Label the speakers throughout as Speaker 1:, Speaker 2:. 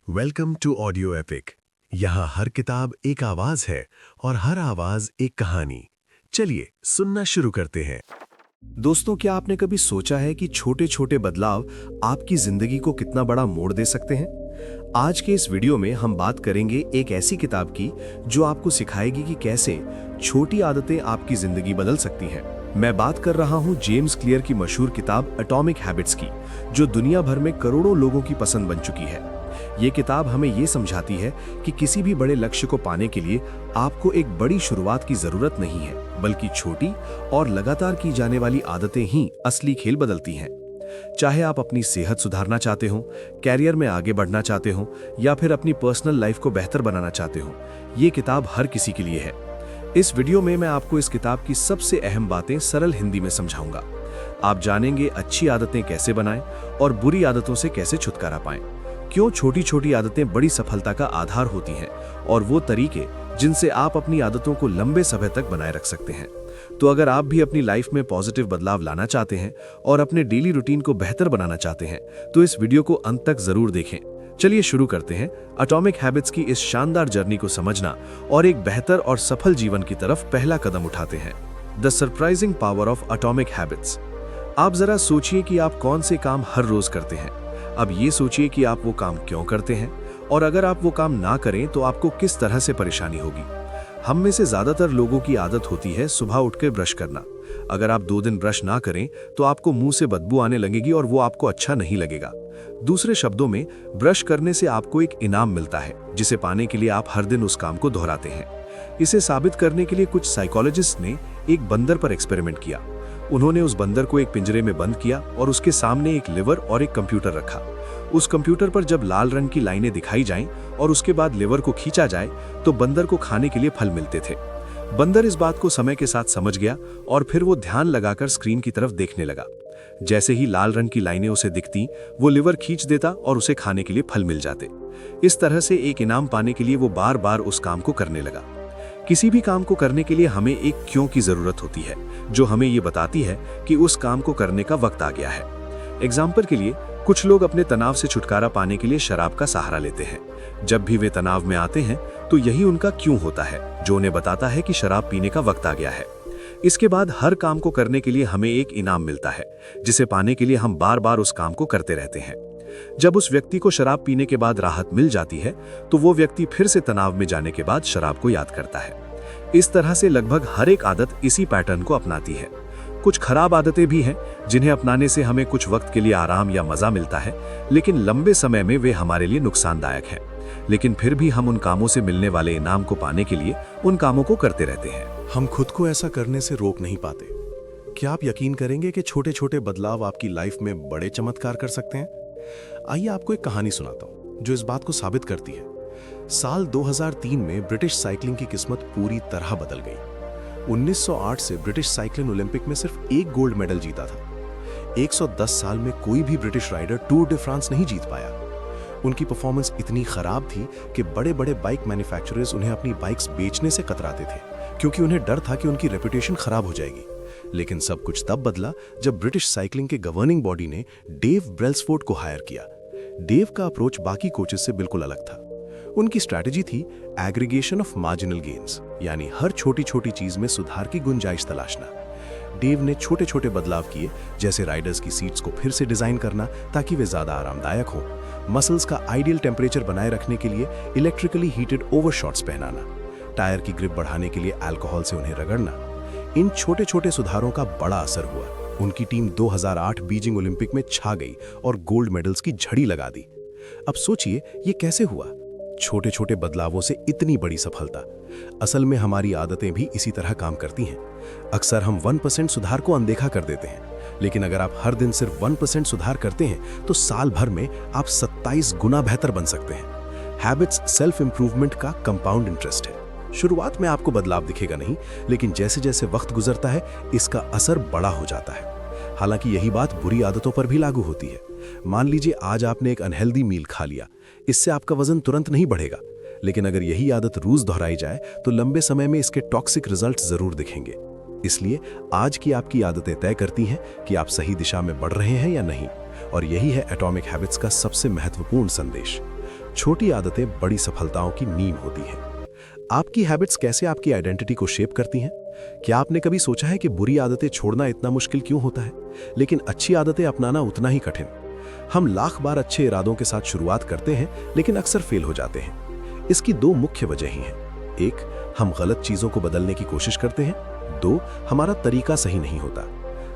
Speaker 1: Welcome to audio epic. यहाँ हर किताब एक आवाज है और हर आवाज एक कहानी। चलिए सुनना शुरू करते हैं।
Speaker 2: दोस्तों, क्या आपने कभी सोचा है कि छोटे छोटे बदलाव आपकी जिंदगी को कितना बड़ा मोड़ दे सकते हैं? आज के इस वीडियो में हम बात करेंगे एक ऐसी किताब की जो आपको सिखाएगी कि कैसे छोटी आदतें आपकी जिंदगी बदल सकती हैं। मैं बात कर रहा हूं जेम्स क्लियर की मशहूर किताब एटॉमिक हैबिट्स की, जो दुनिया भर में करोड़ों लोगों की पसंद बन चुकी है। ये किताब हमें ये समझाती है कि किसी भी बड़े लक्ष्य को पाने के लिए आपको एक बड़ी शुरुआत की जरूरत नहीं है, बल्कि छोटी और लगातार की जाने वाली आदतें ही असली खेल बदलती हैं। चाहे आप अपनी सेहत सुधारना चाहते हो, कैरियर में आगे बढ़ना चाहते हो या फिर अपनी पर्सनल लाइफ को बेहतर बनाना चाहते हो, ये किताब हर किसी के लिए है। इस वीडियो में मैं आपको इस किताब की सबसे अहम बातें सरल हिंदी में समझाऊंगा। आप जानेंगे अच्छी आदतें कैसे बनाएं और बुरी आदतों से कैसे छुटकारा पाएं, क्यों छोटी छोटी आदतें बड़ी सफलता का आधार होती हैं और वो तरीके जिनसे आप अपनी आदतों को लंबे समय तक बनाए रख सकते हैं। तो अगर आप भी अपनी लाइफ में पॉजिटिव बदलाव लाना चाहते हैं और अपने डेली रूटीन को बेहतर बनाना चाहते हैं, तो इस वीडियो को अंत तक जरूर देखें। चलिए शुरू करते हैं एटॉमिक हैबिट्स की इस शानदार जर्नी को समझना और एक बेहतर और सफल जीवन की तरफ पहला कदम उठाते हैं। The surprising power of atomic habits. आप जरा सोचिए कि आप कौन से काम हर रोज करते हैं। अब ये सोचिए कि आप वो काम क्यों करते हैं, और अगर आप वो काम ना करें तो आपको किस तरह से परेशानी होगी। हम में से ज्यादातर लोगों की आदत होती है सुबह उठकर ब्रश करना। अगर आप 2 दिन ब्रश ना करें तो आपको मुंह से बदबू आने लगेगी और वो आपको अच्छा नहीं लगेगा। दूसरे शब्दों में, ब्रश करने से आपको एक इनाम मिलता है, जिसे पाने के लिए आप हर दिन उस काम को दोहराते हैं। इसे साबित करने के लिए कुछ साइकोलॉजिस्ट ने एक बंदर पर एक्सपेरिमेंट किया। उन्होंने उस बंदर को एक पिंजरे में बंद किया और उसके सामने एक लिवर और एक कंप्यूटर रखा। उस कंप्यूटर पर जब लाल रंग की लाइनें दिखाई जाएं और उसके बाद लिवर को खींचा जाए तो बंदर को खाने के लिए फल मिलते थे। बंदर इस बात को समय के साथ समझ गया और फिर वो ध्यान लगाकर स्क्रीन की तरफ देखने लगा। जैसे ही लाल रंग की लाइनें उसे दिखती, वो लिवर खींच देता और उसे खाने के लिए फल मिल जाते। इस तरह से एक इनाम पाने के लिए वो बार बार उस काम को करने लगा। किसी भी काम को करने के लिए हमें एक क्यों की जरूरत होती है, जो हमें ये बताती है कि उस काम को करने का वक्त आ गया है। एग्जाम्पल के लिए, कुछ लोग अपने तनाव से छुटकारा पाने के लिए शराब का सहारा लेते हैं। जब भी वे तनाव में आते हैं तो यही उनका क्यों होता है, जो उन्हें बताता है कि शराब पीने का वक्त आ गया है। इसके बाद हर काम को करने के लिए हमें एक इनाम मिलता है, जिसे पाने के लिए हम बार बार उस काम को करते रहते हैं। जब उस व्यक्ति को शराब पीने के बाद राहत मिल जाती है तो वो व्यक्ति फिर से तनाव में जाने के बाद शराब को याद करता है। इस तरह से लगभग हर एक आदत इसी पैटर्न को अपनाती है। कुछ खराब आदतें भी हैं जिन्हें अपनाने से हमें कुछ वक्त के लिए आराम या मजा मिलता है, लेकिन लंबे समय में वे हमारे लिए नुकसानदायक हैं। लेकिन फिर भी हम उन कामों से मिलने वाले इनाम को पाने के लिए उन कामों को करते रहते हैं।
Speaker 1: हम खुद को ऐसा करने से रोक नहीं पाते। क्या आप यकीन करेंगे कि छोटे छोटे बदलाव आपकी लाइफ में बड़े चमत्कार कर सकते हैं? आइए आपको एक कहानी सुनाता हूं जो इस बात को साबित करती है। साल 2003 में ब्रिटिश साइकिलिंग की किस्मत पूरी तरह बदल गई। 1908 से ब्रिटिश साइक्लिंग ओलंपिक में सिर्फ एक गोल्ड मेडल जीता था। 110 साल में कोई भी British rider Tour de France नहीं जीत पाया। उनकी परफॉर्मेंस इतनी खराब थी कि बड़े बड़े बाइक मैन्युफैक्चरर्स उन्हें अपनी बाइक्स बेचने से कतराते थे, क्योंकि उन्हें डर था कि उनकी रेपुटेशन खराब हो जाएगी। लेकिन सब कुछ तब बदला जब ब्रिटिश साइकिलिंग के गवर्निंग बॉडी ने डेव ब्रेल्सफोर्ड को हायर किया। डेव का अप्रोच बाकी कोचेस से बिल्कुल अलग था। उनकी स्ट्रैटेजी थी एग्रीगेशन ऑफ मार्जिनल गेन्स, यानी हर छोटी छोटी चीज में सुधार की गुंजाइश तलाशना। डेव ने छोटे छोटे बदलाव किए, जैसे राइडर्स की सीट्स को फिर से डिजाइन करना ताकि वे ज्यादा आरामदायक हो, मसल्स का आइडियल टेम्परेचर बनाए रखने के लिए इलेक्ट्रिकली हीटेड ओवरशॉट्स पहनाना, टायर की ग्रिप बढ़ाने के लिए अल्कोहल से उन्हें रगड़ना। इन छोटे छोटे सुधारों का बड़ा असर हुआ। उनकी टीम 2008 बीजिंग ओलंपिक में छा गई और गोल्ड मेडल्स की झड़ी लगा दी। अब सोचिए, ये कैसे हुआ? छोटे छोटे बदलावों से इतनी बड़ी सफलता। असल में हमारी आदतें भी इसी तरह काम करती हैं। अक्सर हम 1% सुधार को अनदेखा कर देते हैं, लेकिन अगर आप हर दिन सिर्फ 1% सुधार करते हैं तो साल भर में आप 27 गुना बेहतर बन सकते हैं। हैबिट्स सेल्फ इंप्रूवमेंट का कंपाउंड इंटरेस्ट है। शुरुआत में आपको बदलाव दिखेगा नहीं, लेकिन जैसे जैसे वक्त गुजरता है इसका असर बड़ा हो जाता है। हालांकि यही बात बुरी आदतों पर भी लागू होती है। मान लीजिए आज आपने एक अनहेल्दी मील खा लिया। इससे आपका वजन तुरंत नहीं बढ़ेगा, लेकिन अगर यही आदत रोज दोहराई जाए तो लंबे समय में इसके टॉक्सिक रिजल्ट जरूर दिखेंगे। इसलिए आज की आपकी आदतें तय करती हैं कि आप सही दिशा में बढ़ रहे हैं या नहीं, और यही है एटॉमिक हैबिट्स का सबसे महत्वपूर्ण संदेश। छोटी आदतें बड़ी सफलताओं की नींव होती हैं। आपकी हैबिट्स कैसे आपकी आइडेंटिटी को शेप करती हैं? क्या आपने कभी सोचा है कि बुरी आदतें छोड़ना इतना मुश्किल क्यों होता है, लेकिन अच्छी आदतें अपनाना उतना ही कठिन? हम लाख बार अच्छे इरादों के साथ शुरुआत करते हैं, लेकिन अक्सर फेल हो जाते हैं। इसकी दो मुख्य वजहें हैं। एक, हम गलत चीजों को बदलने की कोशिश करते हैं। दो, हमारा तरीका सही नहीं होता।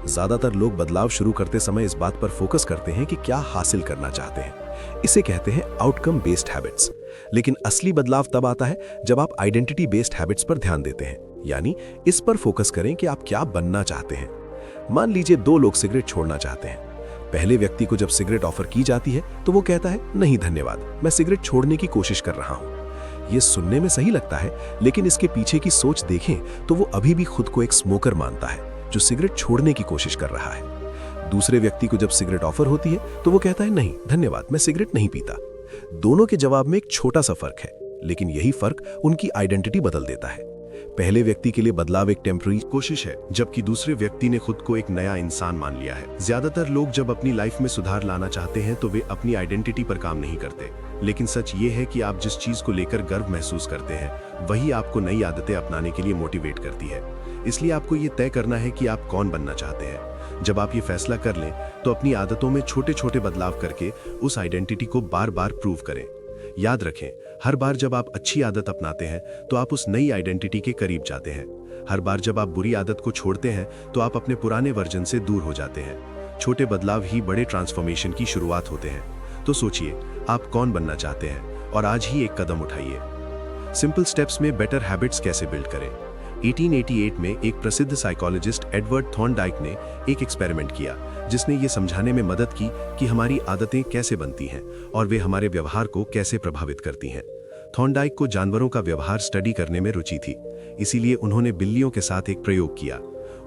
Speaker 1: ज्यादातर लोग बदलाव शुरू करते समय इस बात पर फोकस करते हैं कि क्या हासिल करना चाहते हैं। इसे कहते हैं आउटकम बेस्ड हैबिट्स। लेकिन असली बदलाव तब आता है जब आप आइडेंटिटी बेस्ड हैबिट्स पर ध्यान देते हैं, यानी इस पर फोकस करें कि आप क्या बनना चाहते हैं। मान लीजिए दो लोग सिगरेट छोड़ना चाहते हैं। पहले व्यक्ति को जब सिगरेट ऑफर की जाती है तो वो कहता है, नहीं धन्यवाद, मैं सिगरेट छोड़ने की कोशिश कर रहा हूं। ये सुनने में सही लगता है, लेकिन इसके पीछे की सोच देखें तो वो अभी भी खुद को एक स्मोकर मानता है जो सिगरेट छोड़ने की कोशिश कर रहा है। दूसरे व्यक्ति को जब सिगरेट ऑफर होती है तो वो कहता है, नहीं धन्यवाद, मैं सिगरेट नहीं पीता। दोनों के जवाब में एक छोटा सा फर्क है, लेकिन यही फर्क उनकी आइडेंटिटी बदल देता है। पहले व्यक्ति के लिए बदलाव एक टेम्पररी कोशिश है, जबकि दूसरे व्यक्ति ने खुद को एक नया इंसान मान लिया है। ज्यादातर लोग जब अपनी लाइफ में सुधार लाना चाहते हैं तो वे अपनी आइडेंटिटी पर काम नहीं करते, लेकिन सच ये है कि आप जिस चीज को लेकर गर्व महसूस करते हैं वही आपको नई आदतें अपनाने के लिए मोटिवेट करती है। इसलिए आपको ये तय करना है कि आप कौन बनना चाहते हैं। जब आप ये फैसला कर लें तो अपनी आदतों में छोटे छोटे बदलाव करके उस आइडेंटिटी को बार बार प्रूव करें। याद रखें, हर बार जब आप अच्छी आदत अपनाते हैं तो आप उस नई आइडेंटिटी के करीब जाते हैं। हर बार जब आप बुरी आदत को छोड़ते हैं तो आप अपने पुराने वर्जन से दूर हो जाते हैं। छोटे बदलाव ही बड़े ट्रांसफॉर्मेशन की शुरुआत होते हैं। तो सोचिए, आप कौन बनना चाहते हैं और आज ही एक कदम उठाइए। सिंपल स्टेप्स में बेटर हैबिट्स कैसे बिल्ड करें। 1888 में एक प्रसिद्ध साइकोलॉजिस्ट एडवर्ड थॉर्नडाइक ने एक एक्सपेरिमेंट किया जिसने ये समझाने में मदद की कि हमारी आदतें कैसे बनती हैं और वे हमारे व्यवहार को कैसे प्रभावित करती हैं। थॉर्नडाइक को जानवरों का व्यवहार स्टडी करने में रुचि थी, इसीलिए उन्होंने बिल्लियों के साथ एक प्रयोग किया।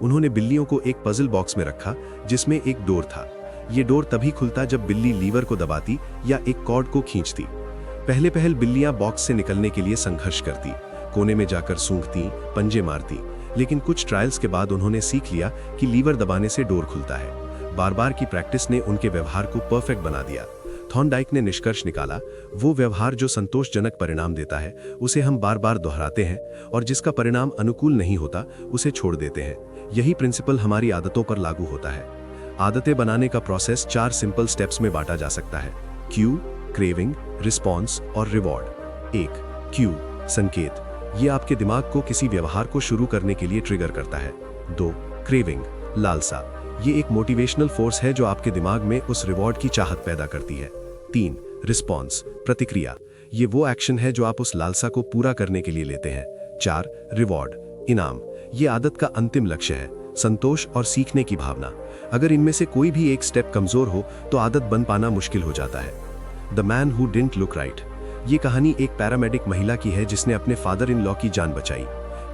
Speaker 1: उन्होंने बिल्लियों को एक पजल बॉक्स में रखा जिसमें एक डोर था। ये डोर तभी खुलता जब बिल्ली लीवर को दबाती या एक कॉर्ड को खींचती। पहले बिल्लियां बॉक्स से निकलने के लिए संघर्ष करती, कोने में जाकर सूंघती, पंजे मारती, लेकिन कुछ ट्रायल्स के बाद उन्होंने सीख लिया कि लीवर दबाने से डोर खुलता है। बार बार की प्रैक्टिस ने उनके व्यवहार को परफेक्ट बना दिया। थॉर्नडाइक ने निष्कर्ष निकाला, वो व्यवहार जो संतोषजनक परिणाम देता है उसे हम बार बार दोहराते हैं और जिसका परिणाम अनुकूल नहीं होता उसे छोड़ देते हैं। यही प्रिंसिपल हमारी आदतों पर लागू होता है। आदतें बनाने का प्रोसेस 4 सिंपल स्टेप्स में बांटा जा सकता है: क्यू, क्रेविंग, रिस्पॉन्स और रिवॉर्ड। 1. क्यू, संकेत। ये आपके दिमाग को किसी व्यवहार को शुरू करने के लिए ट्रिगर करता है। 2. क्रेविंग, लालसा। ये एक मोटिवेशनल फोर्स है जो आपके दिमाग में उस रिवॉर्ड की चाहत पैदा करती है। 3. रिस्पॉन्स, प्रतिक्रिया। ये वो एक्शन है जो आप उस लालसा को पूरा करने के लिए लेते हैं। 4. रिवॉर्ड, इनाम। ये आदत का अंतिम लक्ष्य है, संतोष और सीखने की भावना। अगर इनमें से कोई भी एक स्टेप कमजोर हो तो आदत बन पाना मुश्किल हो जाता है। The man who didn't look right. ये कहानी एक पैरामेडिक महिला की है जिसने अपने फादर इन लॉ की जान बचाई।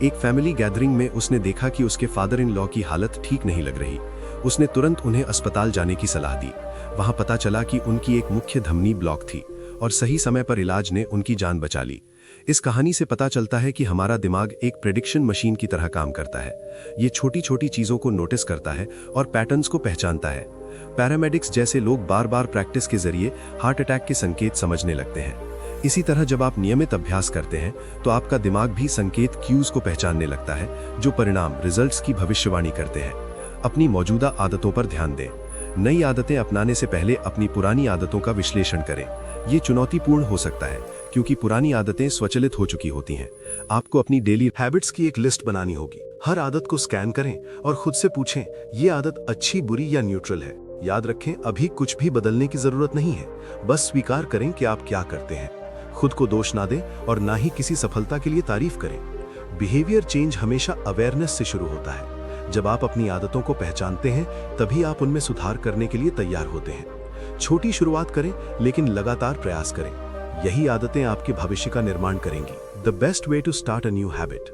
Speaker 1: एक फैमिली गैदरिंग में उसने देखा कि उसके फादर इन लॉ की हालत ठीक नहीं लग रही। उसने तुरंत उन्हें अस्पताल जाने की सलाह दी। वहां पता चला कि उनकी एक मुख्य धमनी ब्लॉक थी और सही समय पर इलाज ने उनकी जान बचा ली। इस कहानी से पता चलता है कि हमारा दिमाग एक प्रेडिक्शन मशीन की तरह काम करता है। ये छोटी छोटी चीजों को नोटिस करता है और पैटर्न्स को पहचानता है। पैरामेडिक्स जैसे लोग बार बार प्रैक्टिस के जरिए हार्ट अटैक के संकेत समझने लगते हैं। इसी तरह जब आप नियमित अभ्यास करते हैं तो आपका दिमाग भी संकेत क्यूज को पहचानने लगता है जो परिणाम रिजल्ट्स की भविष्यवाणी करते हैं। अपनी मौजूदा आदतों पर ध्यान दें। नई आदतें अपनाने से पहले अपनी पुरानी आदतों का विश्लेषण करें। ये चुनौतीपूर्ण हो सकता है क्योंकि पुरानी आदतें स्वचालित हो चुकी होती हैं। आपको अपनी डेली हैबिट्स की एक लिस्ट बनानी होगी। हर आदत को स्कैन करें और खुद से पूछें, ये आदत अच्छी, बुरी या न्यूट्रल है। याद रखें, अभी कुछ भी बदलने की जरूरत नहीं है, बस स्वीकार करें कि आप क्या करते हैं। खुद को दोष ना दें और ना ही किसी सफलता के लिए तारीफ करें। बिहेवियर चेंज हमेशा अवेयरनेस से शुरू होता है। जब आप अपनी आदतों को पहचानते हैं तभी आप उनमें सुधार करने के लिए तैयार होते हैं। छोटी शुरुआत करें लेकिन लगातार प्रयास करें। यही आदतें आपके भविष्य का निर्माण करेंगी। The best way to start a new habit.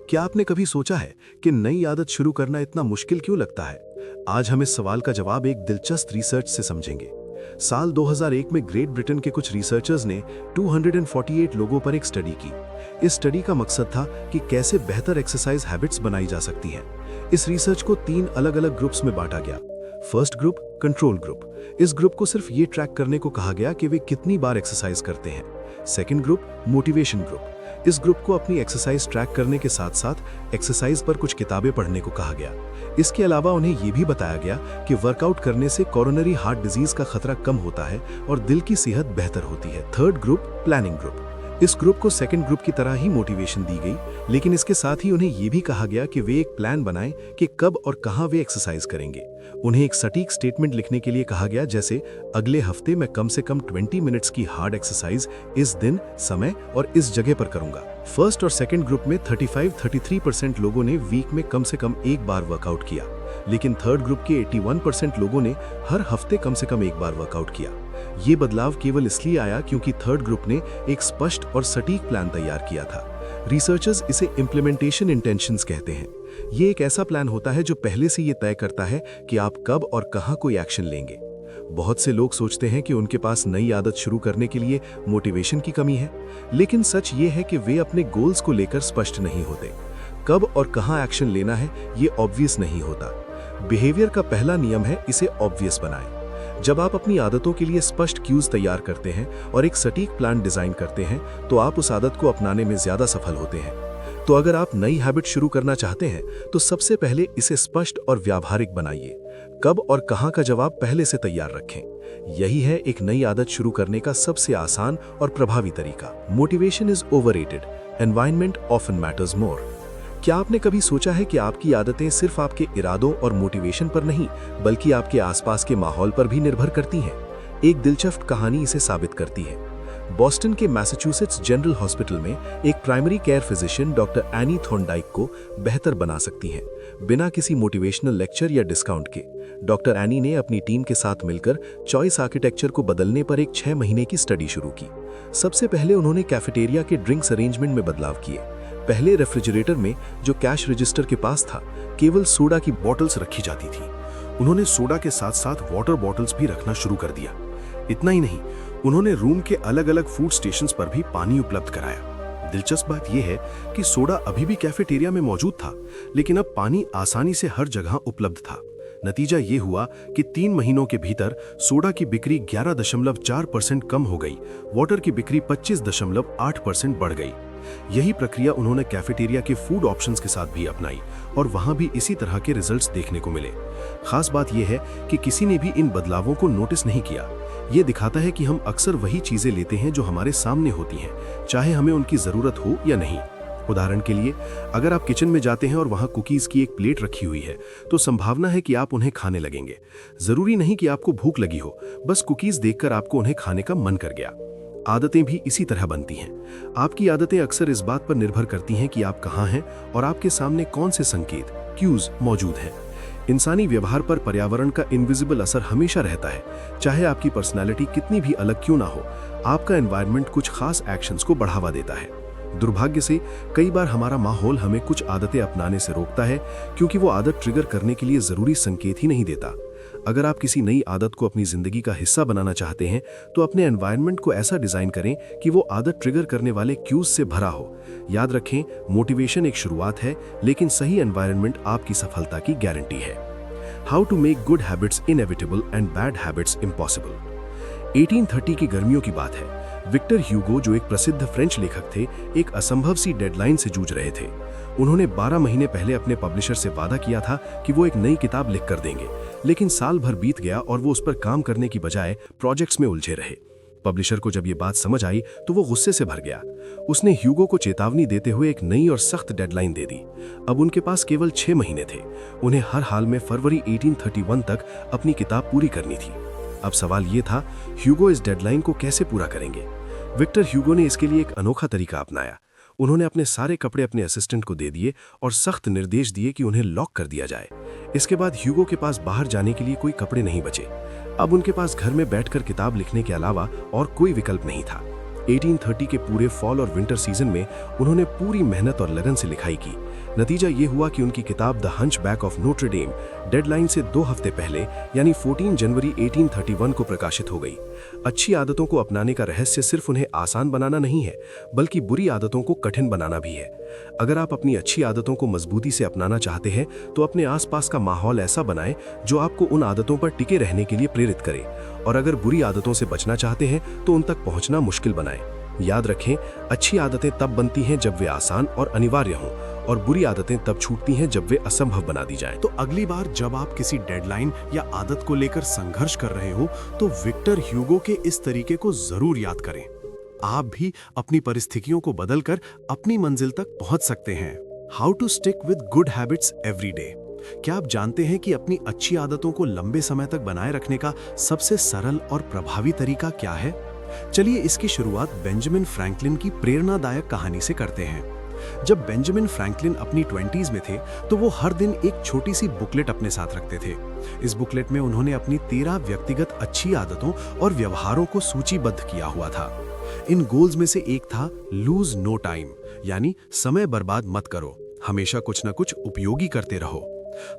Speaker 1: क्या आपने कभी सोचा है कि नई आदत शुरू करना इतना मुश्किल क्यों लगता है? आज हम इस सवाल का जवाब एक दिलचस्प रिसर्च से समझेंगे। साल 2001 में ग्रेट ब्रिटेन के कुछ रिसर्चर्स ने 248 लोगों पर एक स्टडी की। इस स्टडी का मकसद था कि कैसे बेहतर एक्सरसाइज हैबिट्स बनाई जा सकती हैं। इस रिसर्च को 3 अलग-अलग ग्रुप्स में बांटा गया। First group, control group. इस ग्रुप को सिर्फ ये ट्रैक करने को कहा गया कि वे कितनी बार एक्सरसाइज करते हैं। Second group motivation group. इस ग्रुप को अपनी एक्सरसाइज ट्रैक करने के साथ साथ एक्सरसाइज पर कुछ किताबें पढ़ने को कहा गया। इसके अलावा उन्हें यह भी बताया गया कि वर्कआउट करने से कोरोनरी हार्ट डिजीज का खतरा कम होता है और दिल की सेहत बेहतर होती है। Third group planning group. इस ग्रुप को सेकंड ग्रुप की तरह ही मोटिवेशन दी गई, लेकिन इसके साथ ही उन्हें यह भी कहा गया कि वे एक प्लान बनाएं कि कब और कहां वे एक्सरसाइज करेंगे। उन्हें एक सटीक स्टेटमेंट लिखने के लिए कहा गया, जैसे अगले हफ्ते मैं कम से कम 20 मिनट्स की हार्ड एक्सरसाइज इस दिन, समय और इस जगह पर करूंगा। फर्स्ट और सेकंड ग्रुप में 35-33% लोगों ने वीक में कम से कम एक बार वर्कआउट किया, लेकिन थर्ड ग्रुप के 81% लोगों ने हर हफ्ते कम से कम एक बार वर्कआउट किया। ये बदलाव केवल इसलिए आया क्योंकि थर्ड ग्रुप ने एक स्पष्ट और सटीक प्लान तैयार किया था। रिसर्चर्स इसे इम्प्लीमेंटेशन इंटेंशंस कहते हैं। ये एक ऐसा प्लान होता है जो पहले से ये तय करता है कि आप कब और कहां कोई एक्शन लेंगे। बहुत से लोग सोचते हैं कि उनके पास नई आदत शुरू करने के लिए मोटिवेशन की कमी है, लेकिन सच ये है कि वे अपने गोल्स को लेकर स्पष्ट नहीं होते। कब और कहां एक्शन लेना है ये ऑब्वियस नहीं होता। बिहेवियर का पहला नियम है इसे ऑब्वियस बनाएं। जब आप अपनी आदतों के लिए स्पष्ट क्यूज तैयार करते हैं और एक सटीक प्लान डिजाइन करते हैं, तो आप उस आदत को अपनाने में ज्यादा सफल होते हैं। तो अगर आप नई हैबिट शुरू करना चाहते हैं तो सबसे पहले इसे स्पष्ट और व्यावहारिक बनाइए। कब और कहां का जवाब पहले से तैयार रखें। यही है एक नई आदत शुरू करने का सबसे आसान और प्रभावी तरीका। Motivation is overrated, environment often matters more. क्या आपने कभी सोचा है कि आपकी आदतें सिर्फ आपके इरादों और मोटिवेशन पर नहीं, बल्कि आपके आसपास के माहौल पर भी निर्भर करती हैं? एक दिलचस्प कहानी इसे साबित करती है। बॉस्टन के मैसाचुसेट्स जनरल हॉस्पिटल में एक primary care physician doctor any Thorndike को बेहतर बना सकती हैं, बिना किसी मोटिवेशनल लेक्चर या डिस्काउंट के। डॉक्टर एनी ने अपनी टीम के साथ मिलकर चॉइस आर्किटेक्चर को बदलने पर एक 6 महीने की स्टडी शुरू की। सबसे पहले उन्होंने कैफेटेरिया के ड्रिंक्स अरेंजमेंट में बदलाव किए। पहले रेफ्रिजरेटर में, जो कैश रजिस्टर के पास था, केवल सोडा की बॉटल्स रखी जाती थी। उन्होंने सोडा के साथ साथ वाटर बॉटल्स भी रखना शुरू कर दिया। इतना ही नहीं, उन्होंने रूम के अलग अलग फूड स्टेशंस पर भी पानी उपलब्ध कराया। दिलचस्प बात यह है कि सोडा अभी भी कैफेटेरिया में मौजूद था, लेकिन अब पानी आसानी से हर जगह उपलब्ध था। नतीजा ये हुआ कि 3 महीनों के भीतर सोडा की बिक्री 11.4% कम हो गई, वाटर की बिक्री 25.8% बढ़ गई। यही प्रक्रिया उन्होंने कैफेटेरिया के फूड ऑप्शंस के साथ भी अपनाई और वहां भी इसी तरह के रिजल्ट्स देखने को मिले। खास बात यह है कि किसी ने भी इन बदलावों को नोटिस नहीं किया। यह दिखाता है कि हम अक्सर वही चीजें लेते हैं जो हमारे सामने होती हैं, चाहे हमें उनकी जरूरत हो या नहीं। उदाहरण के लिए, अगर आप किचन में जाते हैं और वहां कुकीज की एक प्लेट रखी हुई है, तो संभावना है कि आप उन्हें खाने लगेंगे। जरूरी नहीं कि आपको भूख लगी हो, बस कुकीज देखकर आपको उन्हें खाने का मन कर गया। आदतें भी इसी तरह बनती हैं। आपकी आदतें अक्सर इस बात पर निर्भर करती हैं कि आप कहां हैं और आपके सामने कौन से संकेत, क्यूज मौजूद हैं। इंसानी व्यवहार पर पर्यावरण का इनविजिबल असर हमेशा रहता है। चाहे आपकी पर्सनैलिटी कितनी भी अलग क्यों ना हो, आपका एनवायरनमेंट कुछ खास एक्शंस को बढ़ावा देता है। दुर्भाग्य से कई बार हमारा माहौल हमें कुछ आदतें अपनाने से रोकता है, क्योंकि वो आदत ट्रिगर करने के लिए जरूरी संकेत ही नहीं देता। अगर आप किसी नई आदत को अपनी जिंदगी का हिस्सा बनाना चाहते हैं, तो अपने एनवायरनमेंट को ऐसा डिजाइन करें कि वो आदत ट्रिगर करने वाले क्यूज से भरा हो। याद रखें, मोटिवेशन एक शुरुआत है, लेकिन सही एनवायरनमेंट आपकी सफलता की गारंटी है। How to make good habits inevitable and bad habits impossible. 1830 की गर्मियों की बात है। विक्टर ह्यूगो, जो एक प्रसिद्ध फ्रेंच लेखक थे, एक असंभव सी डेडलाइन से जूझ रहे थे। उन्होंने 12 महीने पहले अपने पब्लिशर से वादा किया था कि वो एक नई किताब लिख कर देंगे, लेकिन साल भर बीत गया और वो उस पर काम करने की बजाय प्रोजेक्ट्स में उलझे रहे। पब्लिशर को जब ये बात समझ आई तो वो गुस्से से भर गया। उसने ह्यूगो को चेतावनी देते हुए एक नई और सख्त डेडलाइन दे दी। अब उनके पास केवल 6 महीने थे। उन्हें हर हाल में फरवरी 1831 तक अपनी किताब पूरी करनी थी। अब सवाल ये था, ह्यूगो इस डेडलाइन को कैसे पूरा करेंगे? विक्टर ह्यूगो ने इसके लिए एक अनोखा तरीका अपनाया। उन्होंने अपने सारे कपड़े अपने असिस्टेंट को दे दिए और सख्त निर्देश दिए कि उन्हें लॉक कर दिया जाए। इसके बाद ह्यूगो के पास बाहर जाने के लिए कोई कपड़े नहीं बचे। अब उनके पास घर में बैठकर किताब लिखने के अलावा और कोई विकल्प नहीं था। 1830 के पूरे फॉल और विंटर सीजन में उन्होंने पूरी मेहनत और लगन से लिखाई की। नतीजा ये हुआ कि उनकी किताब the hunchback of Notre Dame deadline से 2 हफ्ते पहले यानी 14 जनवरी 1831 को प्रकाशित हो गई। अच्छी आदतों को अपनाने का रहस्य सिर्फ उन्हें आसान बनाना नहीं है, बल्कि बुरी आदतों को कठिन बनाना भी है। अगर आप अपनी अच्छी आदतों को मजबूती से अपनाना चाहते हैं, तो अपने आसपास का माहौल ऐसा बनाएं जो आपको उन आदतों पर टिके रहने के लिए प्रेरित करे, और अगर बुरी आदतों से बचना चाहते हैं तो उन तक पहुंचना मुश्किल बनाएं।
Speaker 2: याद रखें, अच्छी आदतें तब बनती हैं जब वे आसान और अनिवार्य हों, और बुरी आदतें तब छूटती हैं जब वे असंभव बना दी जाएं।
Speaker 1: तो अगली बार जब आप किसी डेडलाइन या आदत को लेकर संघर्ष कर रहे हो तो विक्टर ह्यूगो के इस तरीके को जरूर याद करें। आप भी अपनी परिस्थितियों को बदलकर अपनी मंजिल तक पहुंच सकते हैं। How to stick with good habits every day. क्या आप जानते हैं कि अपनी अच्छी आदतों को लंबे समय तक बनाए रखने का सबसे सरल और प्रभावी तरीका क्या है? चलिए इसकी शुरुआत बेंजामिन फ्रैंकलिन की प्रेरणादायक कहानी से करते हैं। जब बेंजामिन फ्रैंकलिन अपनी 20s में थे तो वो हर दिन एक छोटी सी बुकलेट अपने साथ रखते थे। इस बुकलेट में उन्होंने अपनी 13 व्यक्तिगत अच्छी आदतों और व्यवहारों को सूचीबद्ध किया हुआ था। इन गोल्स में से एक था लूज नो टाइम, यानी समय बर्बाद मत करो, हमेशा कुछ न कुछ उपयोगी करते रहो।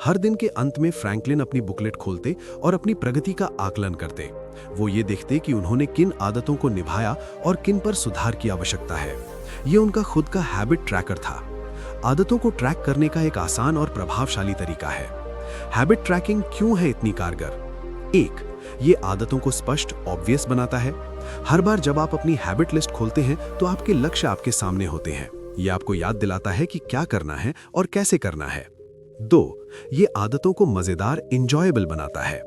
Speaker 1: हर दिन के अंत में फ्रैंकलिन अपनी बुकलेट खोलते और अपनी प्रगति का आकलन करते। वो ये देखते कि उन्होंने किन आदतों को निभाया और किन पर सुधार की आवश्यकता है। ये उनका खुद का हैबिट ट्रैकर था। आदतों को ट्रैक करने का एक आसान और प्रभावशाली तरीका है। हैबिट ट्रैकिंग क्यों है इतनी कारगर? 1. ये आदतों को स्पष्ट, ऑब्वियस बनाता है। हर बार जब आप अपनी हैबिट लिस्ट खोलते हैं तो आपके लक्ष्य आपके सामने होते हैं। ये आपको याद दिलाता है कि क्या करना है और कैसे करना है। 2. ये आदतों को मजेदार, इंजॉयबल बनाता है।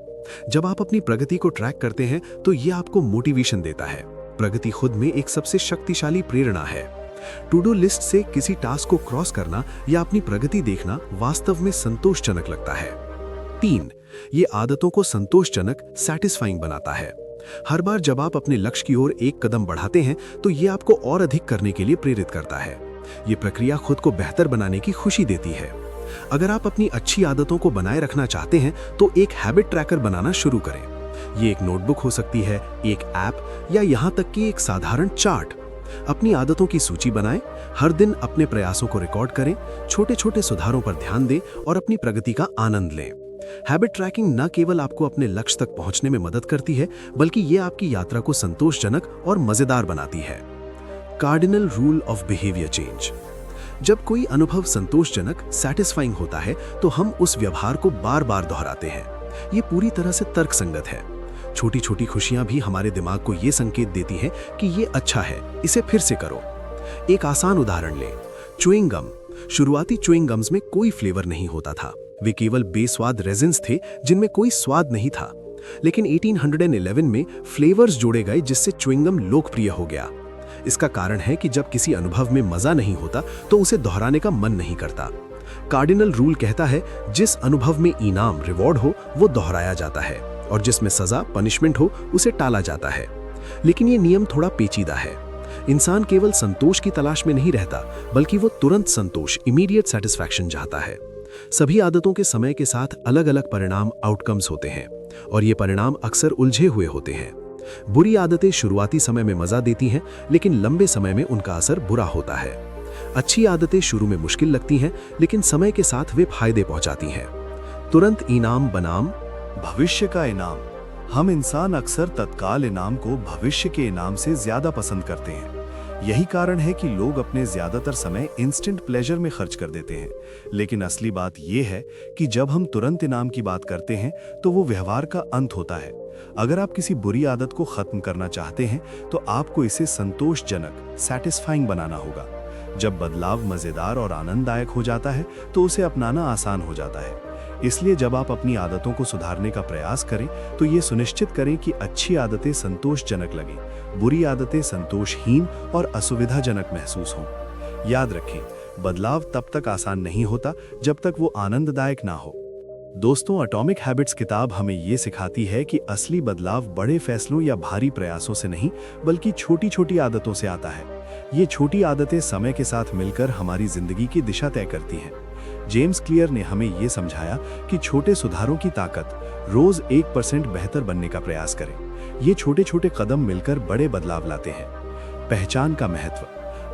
Speaker 1: जब आप अपनी प्रगति को ट्रैक करते हैं तो ये आपको मोटिवेशन देता है। प्रगति खुद में एक सबसे शक्तिशाली प्रेरणा है। टू डू लिस्ट से किसी टास्क को क्रॉस करना या अपनी प्रगति देखना वास्तव में संतोषजनक लगता है। 3. ये आदतों को संतोषजनक, सैटिस्फाइंग बनाता है। हर बार जब आप अपने लक्ष्य की ओर एक कदम बढ़ाते हैं तो ये आपको और अधिक करने के लिए प्रेरित करता है। ये प्रक्रिया खुद को बेहतर बनाने की खुशी देती है। अगर आप अपनी अच्छी आदतों को बनाए रखना चाहते हैं तो एक हैबिट ट्रैकर बनाना शुरू करें। ये एक नोटबुक हो सकती है, एक ऐप, या यहाँ तक कि एक साधारण चार्ट। अपनी आदतों की सूची बनाएं, हर दिन अपने प्रयासों को रिकॉर्ड करें, छोटे छोटे सुधारों पर ध्यान दें और अपनी प्रगति का आनंद लें। हैबिट ट्रैकिंग न केवल आपको अपने लक्ष्य तक पहुंचने में मदद करती है, बल्कि ये आपकी यात्रा को संतोषजनक और मजेदार बनाती है। Cardinal rule of behaviour change. जब कोई अनुभव संतोषजनक, सैटिस्फाइंग होता है तो हम उस व्यवहार को बार बार दोहराते हैं। ये पूरी तरह से तर्कसंगत है। छोटी छोटी खुशियां भी हमारे दिमाग को ये संकेत देती हैं कि ये अच्छा है, इसे फिर से करो। एक आसान उदाहरण लें, च्युइंग गम। शुरुआती च्युइंग गम्स में कोई फ्लेवर नहीं होता था। वे केवल बेस्वाद रेजिन्स थे जिनमें कोई स्वाद नहीं था। लेकिन 1811 में फ्लेवर्स जोड़े गए जिससे च्युइंग गम लोकप्रिय हो गया। इसका कारण है कि जब किसी अनुभव में मजा नहीं होता तो उसे दोहराने का मन नहीं करता। कार्डिनल रूल कहता है, जिस अनुभव में इनाम, रिवॉर्ड हो वो दोहराया जाता है, और जिसमें सजा, पनिशमेंट हो उसे टाला जाता है। लेकिन ये नियम थोड़ा पेचीदा है। इंसान केवल संतोष की तलाश में नहीं रहता, बल्कि वो तुरंत संतोष, इमीडिएट सेटिस्फैक्शन चाहता है। सभी आदतों के समय के साथ अलग अलग परिणाम, आउटकम्स होते हैं, और ये परिणाम अक्सर उलझे हुए होते हैं। बुरी आदतें शुरुआती समय में मजा देती हैं, लेकिन लंबे समय में उनका असर बुरा होता है। अच्छी आदतें शुरू में मुश्किल लगती हैं, लेकिन समय के साथ वे फायदे पहुंचाती हैं। तुरंत इनाम बनाम
Speaker 3: भविष्य का इनाम। हम इंसान अक्सर तत्काल इनाम को भविष्य के इनाम से ज्यादा पसंद करते हैं। यही कारण है कि लोग अपने ज्यादातर समय इंस्टेंट प्लेजर में खर्च कर देते हैं। लेकिन असली बात यह है कि जब हम तुरंत इनाम की बात करते हैं तो वो व्यवहार का अंत होता है। अगर आप किसी बुरी आदत को खत्म करना चाहते हैं तो आपको इसे संतोषजनक, सैटिस्फाइंग बनाना होगा। जब बदलाव मजेदार और आनंददायक हो जाता है तो उसे अपनाना आसान हो जाता है। इसलिए जब आप अपनी आदतों को सुधारने का प्रयास करें तो ये सुनिश्चित करें कि अच्छी आदतें संतोषजनक लगें, बुरी आदतें संतोषहीन और असुविधाजनक महसूस हों। याद रखें, बदलाव तब तक आसान नहीं होता जब तक वो आनंददायक ना हो। दोस्तों, एटॉमिक हैबिट्स किताब हमें ये सिखाती है कि असली बदलाव बड़े फैसलों या भारी प्रयासों से नहीं, बल्कि छोटी छोटी आदतों से आता है। ये छोटी आदतें समय के साथ मिलकर हमारी जिंदगी की दिशा तय करती हैं। जेम्स क्लियर ने हमें ये समझाया कि छोटे सुधारों की ताकत, रोज 1% बेहतर बनने का प्रयास करें। ये छोटे छोटे कदम मिलकर बड़े बदलाव लाते हैं। पहचान का महत्व।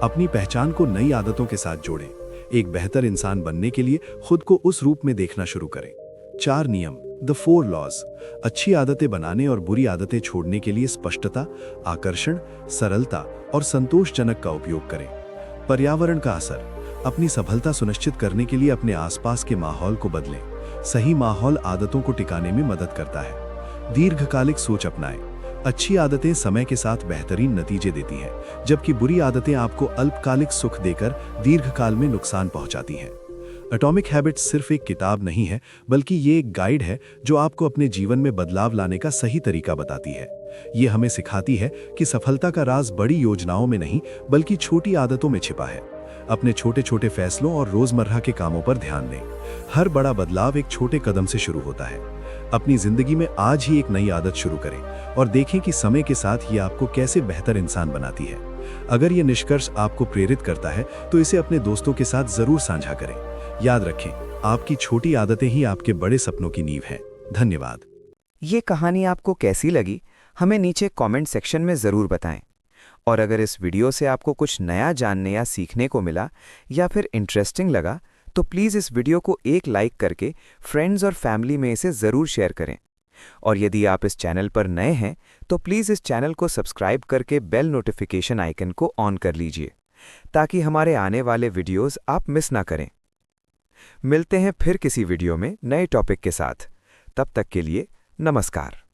Speaker 3: अपनी पहचान को नई आदतों के साथ जोड़ें। एक बेहतर इंसान बनने के लिए खुद को उस रूप में देखना शुरू करें। 4 नियम, द 4 लॉज। अच्छी आदतें बनाने और बुरी आदतें छोड़ने के लिए स्पष्टता, आकर्षण, सरलता और संतोषजनक का उपयोग करें। पर्यावरण का असर। अपनी सफलता सुनिश्चित करने के लिए अपने आसपास के माहौल को बदलें। सही माहौल आदतों को टिकाने में मदद करता है। दीर्घकालिक सोच अपनाएं। अच्छी आदतें समय के साथ बेहतरीन नतीजे देती हैं, जबकि बुरी आदतें आपको अल्पकालिक सुख देकर दीर्घकाल में नुकसान पहुंचाती हैं। एटॉमिक हैबिट्स सिर्फ एक किताब नहीं है, बल्कि ये एक गाइड है जो आपको अपने जीवन में बदलाव लाने का सही तरीका बताती है। ये हमें सिखाती है कि सफलता का राज बड़ी योजनाओं में नहीं, बल्कि छोटी आदतों में छिपा है। अपने छोटे छोटे फैसलों और रोजमर्रा के कामों पर ध्यान दें। हर बड़ा बदलाव एक छोटे कदम से शुरू होता है। अपनी जिंदगी में आज ही एक नई आदत शुरू करें और देखें कि समय के साथ ये आपको कैसे बेहतर इंसान बनाती है। अगर ये निष्कर्ष आपको प्रेरित करता है तो इसे अपने दोस्तों के साथ जरूर साझा करें। याद रखें, आपकी छोटी आदतें ही आपके बड़े सपनों की नींव हैं। धन्यवाद।
Speaker 4: ये कहानी आपको कैसी लगी, हमें नीचे कमेंट सेक्शन में ज़रूर बताएं। और अगर इस वीडियो से आपको कुछ नया जानने या सीखने को मिला या फिर इंटरेस्टिंग लगा, तो प्लीज़ इस वीडियो को एक लाइक करके फ्रेंड्स और फैमिली में इसे ज़रूर शेयर करें। और यदि आप इस चैनल पर नए हैं तो प्लीज़ इस चैनल को सब्सक्राइब करके बेल नोटिफिकेशन आइकन को ऑन कर लीजिए, ताकि हमारे आने वाले वीडियोस आप मिस ना करें। मिलते हैं फिर किसी वीडियो में नए टॉपिक के साथ। तब तक के लिए नमस्कार।